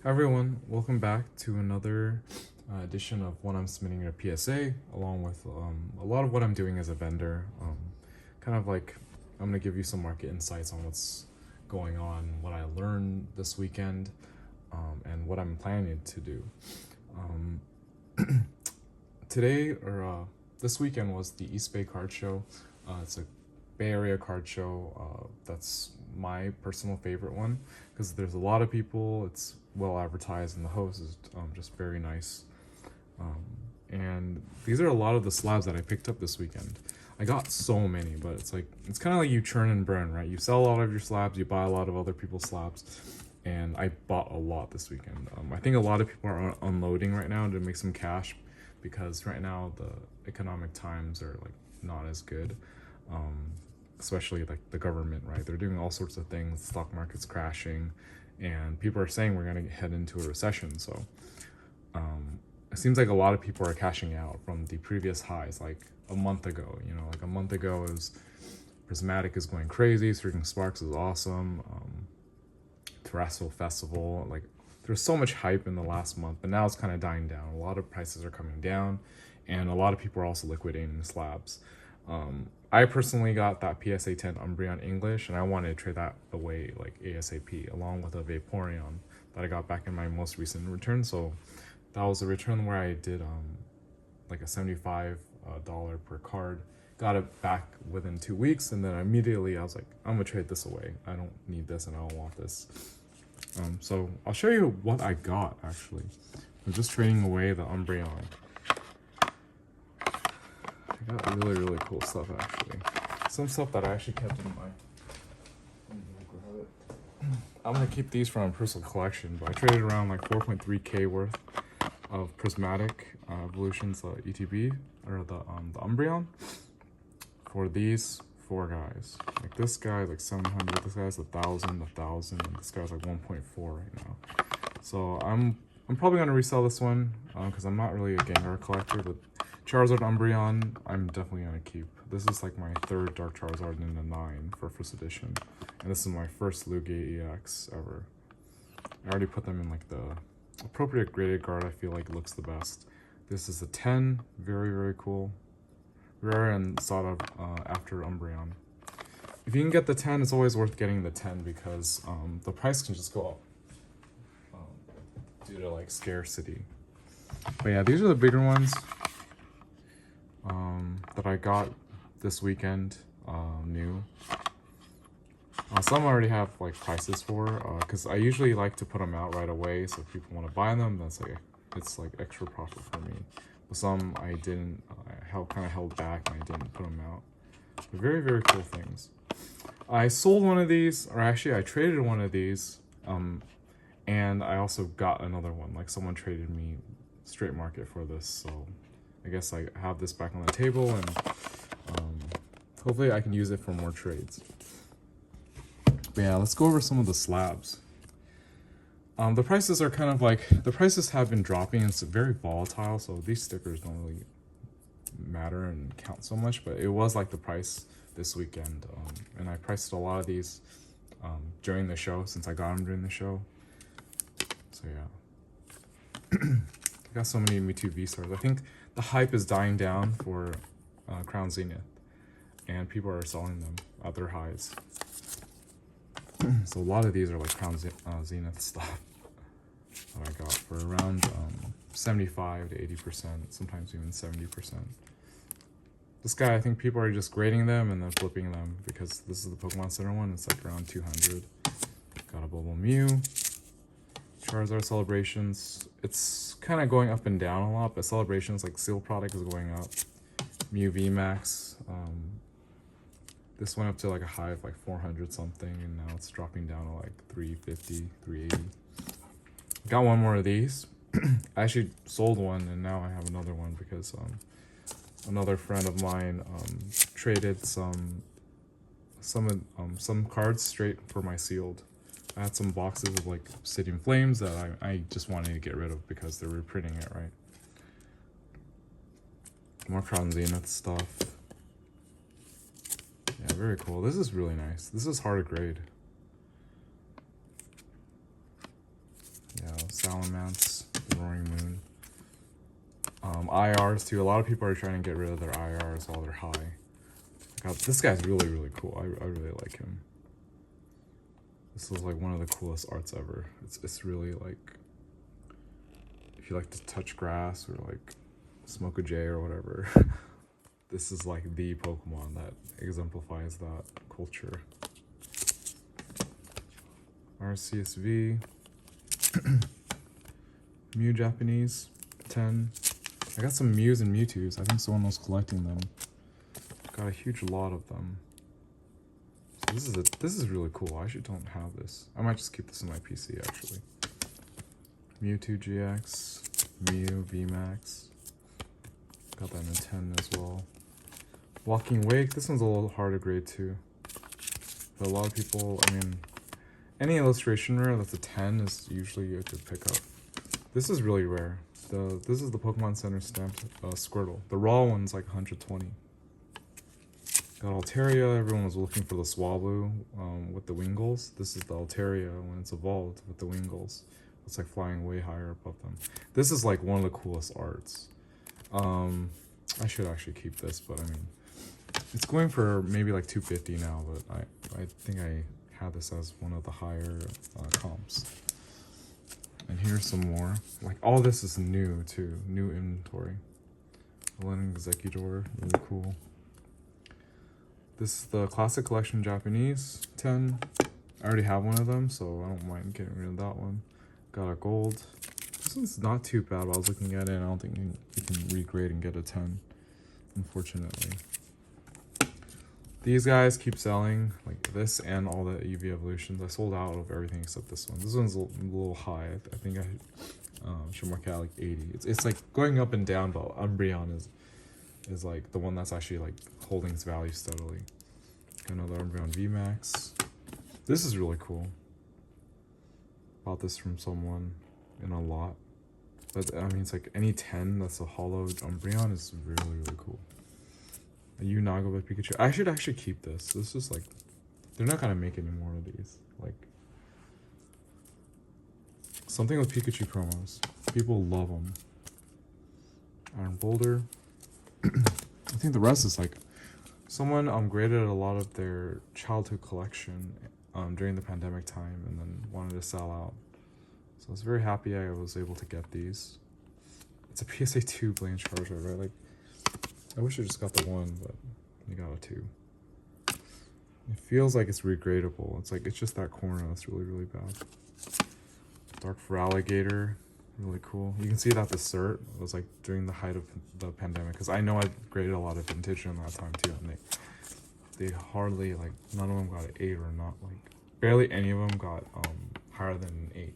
Hi everyone, welcome back to another edition of what I'm submitting to PSA, along with a lot of what I'm doing as a vendor. Kind of like I'm gonna give you some market insights on what's going on, what I learned this weekend, and what I'm planning to do. Um, Today this weekend was the East Bay Cardshow. It's a Bay Area card show. That's my personal favorite one because there's a lot of people. It's well advertised, and the host is just very nice. Um, and these are a lot of the slabs that I picked up this weekend. I got so many, but it's kind of like you churn and burn, right? You sell a lot of your slabs, you buy a lot of other people's slabs, and I bought a lot this weekend. I think a lot of people are unloading right now to make some cash because right now the economic times are like not as good. Um, Especially like the government, right? They're doing all sorts of things. Stock market's crashing, and people are saying we're gonna head into a recession. So it seems like a lot of people are cashing out from the previous highs, like a month ago. Like a month ago, it was Prismatic is going crazy. Striking Sparks is awesome. Terrestrial Festival, like there's so much hype in the last month, but now it's kind of dying down. A lot of prices are coming down, and a lot of people are also liquidating slabs. I personally got that PSA 10 Umbreon English, and I wanted to trade that away like ASAP, along with a Vaporeon that I got back in my most recent return. So that was a return where I did like a $75 per card. Got it back within 2 weeks, and then immediately I was like, I'm gonna trade this away. I don't need this, and I don't want this. So I'll show you what I got actually. I'm just trading away the Umbreon. I got really cool stuff actually. Some stuff that I actually kept in my. I'm gonna keep these for my personal collection, but I traded around like 4.3k worth of Prismatic Evolutions ETB or the Umbreon for these four guys. Like this guy like 700, this guy's 1,000, and this guy's like 1.4 right now. So I'm probably gonna resell this one because I'm not really a Gengar collector, but Charizard Umbreon I'm definitely gonna keep. This is like my third Dark Charizard in the 9 for first edition, and this is my first Lugia EX ever. I already put them in like the appropriate graded guard. I feel like looks the best. This is a 10, very cool, rare and sought after Umbreon. If you can get the 10, it's always worth getting the 10 because the price can just go up due to like scarcity. But yeah, these are the bigger ones that I got this weekend, new. Some I already have like prices for because I usually like to put them out right away, so if people want to buy them, it's like extra profit for me. But some I didn't, I kind of held back and I didn't put them out. But very cool things. I sold one of these, or actually I traded one of these, and I also got another one. Like someone traded me straight market for this, so I guess I have this back on the table, and hopefully I can use it for more trades. But yeah, let's go over some of the slabs. The prices are kind of like, the prices have been dropping. It's very volatile, so these stickers don't really matter and count so much, but it was like the price this weekend, and I priced a lot of these during the show since I got them during the show. So yeah. I got so many Mewtwo V-Stars. I think the hype is dying down for Crown Zenith, and people are selling them at their highs. So a lot of these are like Crown Zenith stuff that I got for around 75 to 80%, sometimes even 70%. This guy, I think people are just grading them and then flipping them because this is the Pokemon Center one. It's like around 200. Got a Bubble Mew. Charizard Celebrations. It's kind of going up and down a lot, but Celebrations, like Seal product, is going up. Mew VMAX. This went up to like a high of like 400 something, and now it's dropping down to like 350, 380. Got one more of these. I actually sold one, and now I have another one because another friend of mine traded some cards straight for my sealed. I had some boxes of like Obsidian Flames that I just wanted to get rid of because they're reprinting it, right? More Crown Zenith stuff. Yeah, very cool. This is really nice. This is hard to grade. Yeah, Salamence, Roaring Moon. IRs too. A lot of people are trying to get rid of their IRs while they're high. God, this guy's really, really cool. I really like him. This is like one of the coolest arts ever. It's really like, if you like to touch grass or like smoke a J or whatever, this is like the Pokemon that exemplifies that culture. RCSV. Mew Japanese, 10. I got some Mews and Mewtwo's. I think someone was collecting them. Got a huge lot of them. So this is really cool. I actually don't have this. I might just keep this in my PC actually. Mewtwo GX, Mew VMAX. Got that in a 10 as well. Walking Wake, this one's a little hard to grade too. But a lot of people, I mean, any illustration rare that's a 10 is usually a good pickup. This is really rare. This is the Pokemon Center stamped Squirtle. The raw one's like 120. Got Altaria. Everyone was looking for the Swablu with the Wingles. This is the Altaria when it's evolved with the Wingles. It's like flying way higher above them. This is like one of the coolest arts. I should actually keep this, but I mean, it's going for maybe like 250 now, but I think I had this as one of the higher comps. And here's some more. Like all this is new too, new inventory. Millennium Executor, really cool. This is the Classic Collection Japanese 10. I already have one of them, so I don't mind getting rid of that one. Got a gold. This one's not too bad, but I was looking at it and I don't think you can regrade and get a 10, unfortunately. These guys keep selling, like this and all the EV evolutions. I sold out of everything except this one. This one's a little high. I think I should mark it at like 80. It's like going up and down, but Umbreon is like the one that's actually like holding its value steadily. Got another Umbreon VMAX. This is really cool. Bought this from someone in a lot. But I mean, it's like any 10 that's a hollowed Umbreon is really, really cool. A Unaga with Pikachu. I should actually keep this. This is like, they're not gonna make any more of these. Like, something with Pikachu promos. People love them. Iron Boulder. I think the rest is like, someone graded a lot of their childhood collection during the pandemic time and then wanted to sell out. So I was very happy I was able to get these. It's a PSA 2 Blanche Charizard, right? Like, I wish I just got the 1, but I got a 2. It feels like it's regradable. It's like, it's just that corner that's really, really bad. Dark Feraligatr, really cool. You can see that the cert was like during the height of the pandemic, because I know I graded a lot of vintage during that time too, and they hardly, like, none of them got an 8 or not, like, barely any of them got higher than an 8.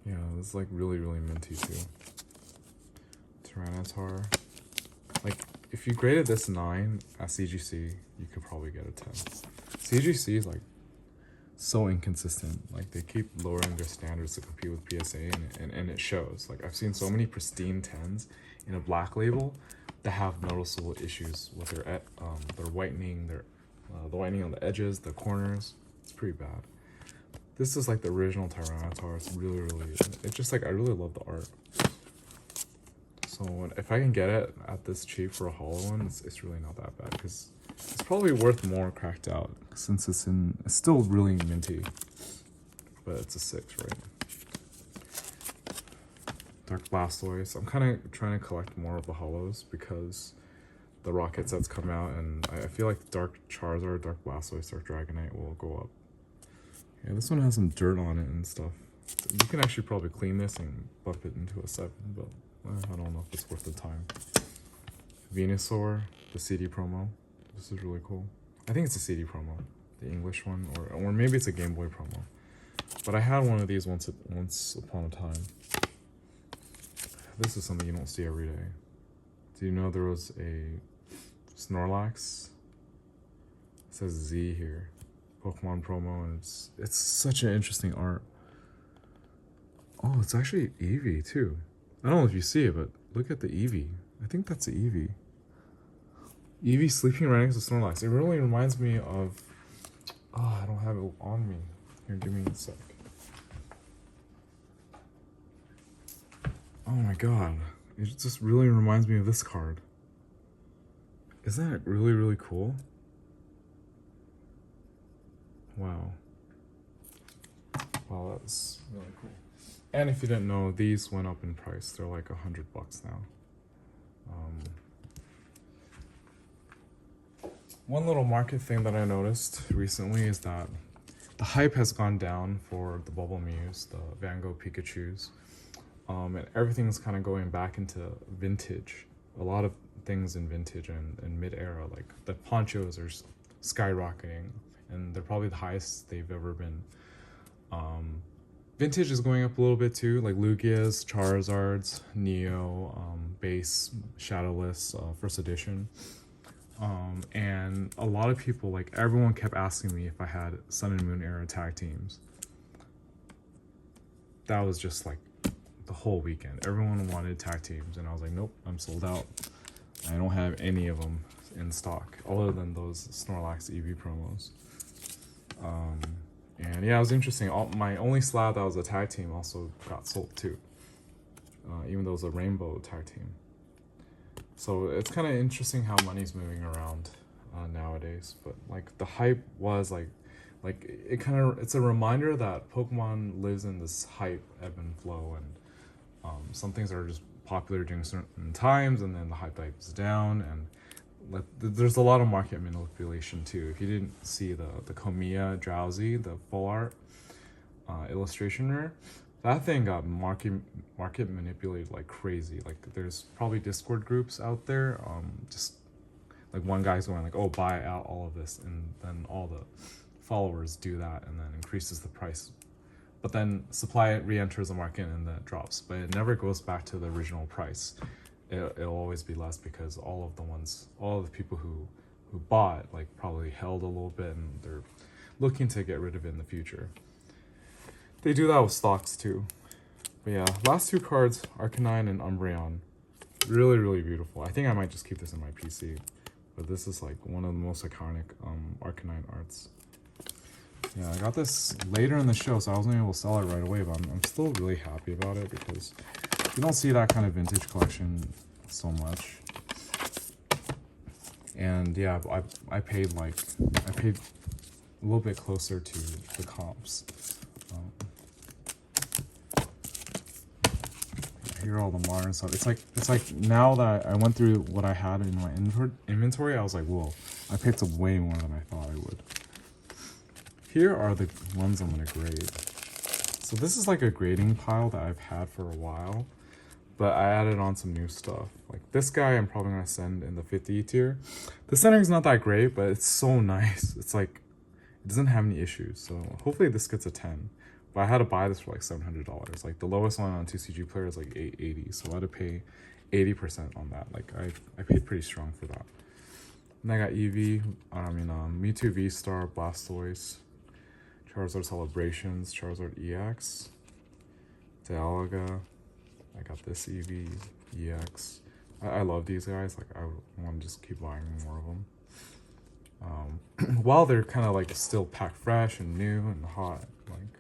Yeah, it's like really, really minty too. Tyranitar. Like, if you graded this 9 at CGC, you could probably get a 10. CGC is like so inconsistent. Like, they keep lowering their standards to compete with PSA, and it shows. Like, I've seen so many pristine 10s in a black label that have noticeable issues with their whitening, the whitening on the edges, the corners. It's pretty bad. This is like the original Tyranitar. It's really, really, it's just like, I really love the art. So if I can get it at this cheap for a hollow one, it's really not that bad, because it's probably worth more cracked out, since it's still really minty, but it's a 6, right? Dark Blastoise. I'm kind of trying to collect more of the hollows because the rocket sets come out, and I feel like Dark Charizard, Dark Blastoise, Dark Dragonite will go up. Yeah, this one has some dirt on it and stuff. You can actually probably clean this and bump it into a 7, but I don't know if it's worth the time. Venusaur, the CD promo. This is really cool. I think it's a CD promo, the English one, or maybe it's a Game Boy promo. But I had one of these once upon a time. This is something you don't see every day. Do you know there was a Snorlax? It says Z here. Pokemon promo, and it's such an interesting art. Oh, it's actually Eevee too. I don't know if you see it, but look at the Eevee. I think that's the Eevee. Eevee sleeping right next to Snorlax. It really reminds me of... Oh, I don't have it on me. Here, give me a sec. Oh my god. It just really reminds me of this card. Isn't that really, really cool? Wow. Wow, that's really cool. And if you didn't know, these went up in price. They're like $100 now. One little market thing that I noticed recently is that the hype has gone down for the Bubble Mews, the Van Gogh Pikachus. And everything's kind of going back into vintage. A lot of things in vintage and mid-era, like the ponchos are skyrocketing, and they're probably the highest they've ever been. Vintage is going up a little bit too, like Lugia's, Charizard's, Neo, Base, Shadowless, First Edition. And a lot of people, like everyone kept asking me if I had Sun and Moon era tag teams. That was just like the whole weekend. Everyone wanted tag teams, and I was like, nope, I'm sold out. I don't have any of them in stock, other than those Snorlax EV promos. And yeah, it was interesting. My only slab that was a tag team also got sold too, even though it was a rainbow tag team. So it's kind of interesting how money's moving around nowadays. But like the hype was like it's a reminder that Pokemon lives in this hype ebb and flow, and some things are just popular during certain times, and then the hype dies down, and like there's a lot of market manipulation too. If you didn't see the Komiya Drowsy, the full art illustration rare, that thing got market manipulated like crazy. Like there's probably Discord groups out there, just like one guy's going like, oh, buy out all of this, and then all the followers do that, and then increases the price. But then supply re-enters the market and then it drops, but it never goes back to the original price. It'll always be less because all of the people who bought like probably held a little bit, and they're looking to get rid of it in the future. They do that with stocks too. But yeah, last two cards, Arcanine and Umbreon. Really, really beautiful. I think I might just keep this in my PC. But this is like one of the most iconic Arcanine arts. Yeah, I got this later in the show, so I wasn't able to sell it right away, but I'm still really happy about it because you don't see that kind of vintage collection so much. And yeah, I paid a little bit closer to the comps. Here are all the modern stuff. It's like now that I went through what I had in my inventory, I was like, whoa, I picked up way more than I thought I would. Here are the ones I'm gonna grade. So this is like a grading pile that I've had for a while, but I added on some new stuff. Like this guy I'm probably gonna send in the 50 tier. The centering's not that great, but it's so nice. It's like, it doesn't have any issues. So hopefully this gets a 10. But I had to buy this for like $700. Like the lowest one on 2CG Player is like $880. So I had to pay 80% on that. Like I paid pretty strong for that. And I got Mewtwo V-Star, Blastoise, Charizard Celebrations, Charizard EX, Dialga. I got this EV, EX. I love these guys. Like I want to just keep buying more of them. While they're kind of like still packed fresh and new and hot, like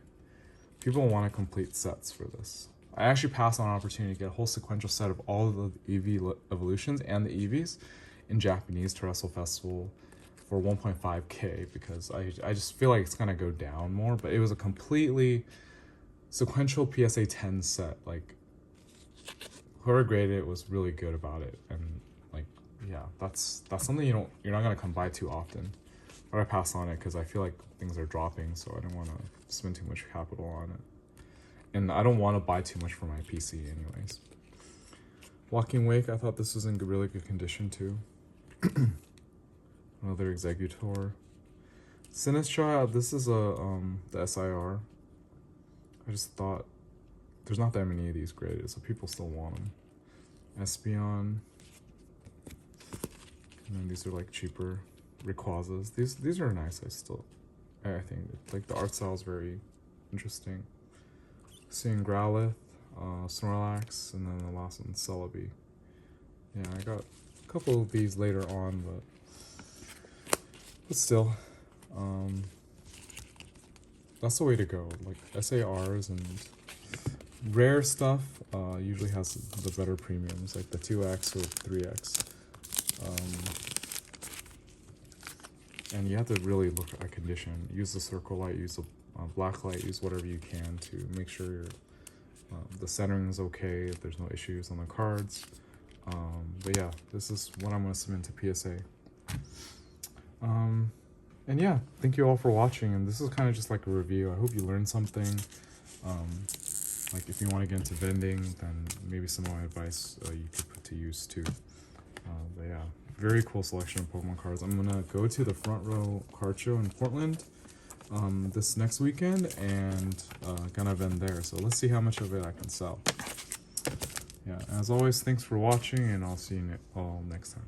people want to complete sets for this. I actually passed on an opportunity to get a whole sequential set of all of the EV evolutions and the EVs in Japanese to Wrestle Festival for 1.5k because I just feel like it's gonna go down more. But it was a completely sequential PSA 10 set. Like whoever graded it was really good about it, and like yeah, that's something you're not gonna come by too often. But I passed on it because I feel like things are dropping, so I don't want to spend too much capital on it, and I don't want to buy too much for my PC anyways. Walking Wake, I thought this was in really good condition too. Another Executor. Sinistcha, this is the SIR. I just thought there's not that many of these graded, so people still want them. Espeon. And then these are like cheaper Rayquazas. These are nice. I think like the art style is very interesting. Seeing Growlithe, Snorlax, and then the last one, Celebi. Yeah, I got a couple of these later on, but still, that's the way to go. Like SARs and rare stuff usually has the better premiums, like the 2x or 3x. And you have to really look at condition. Use the circle light, use the black light, use whatever you can to make sure the centering is okay, if there's no issues on the cards. But yeah, this is what I'm going to submit to PSA. And yeah, thank you all for watching, and this is kind of just like a review. I hope you learned something. Like if you want to get into vending, then maybe some of my advice you could put to use too. But yeah, very cool selection of Pokemon cards. I'm gonna go to the Front Row Card Show in Portland this next weekend, and gonna vend there. So let's see how much of it I can sell. Yeah, as always, thanks for watching, and I'll see you all next time.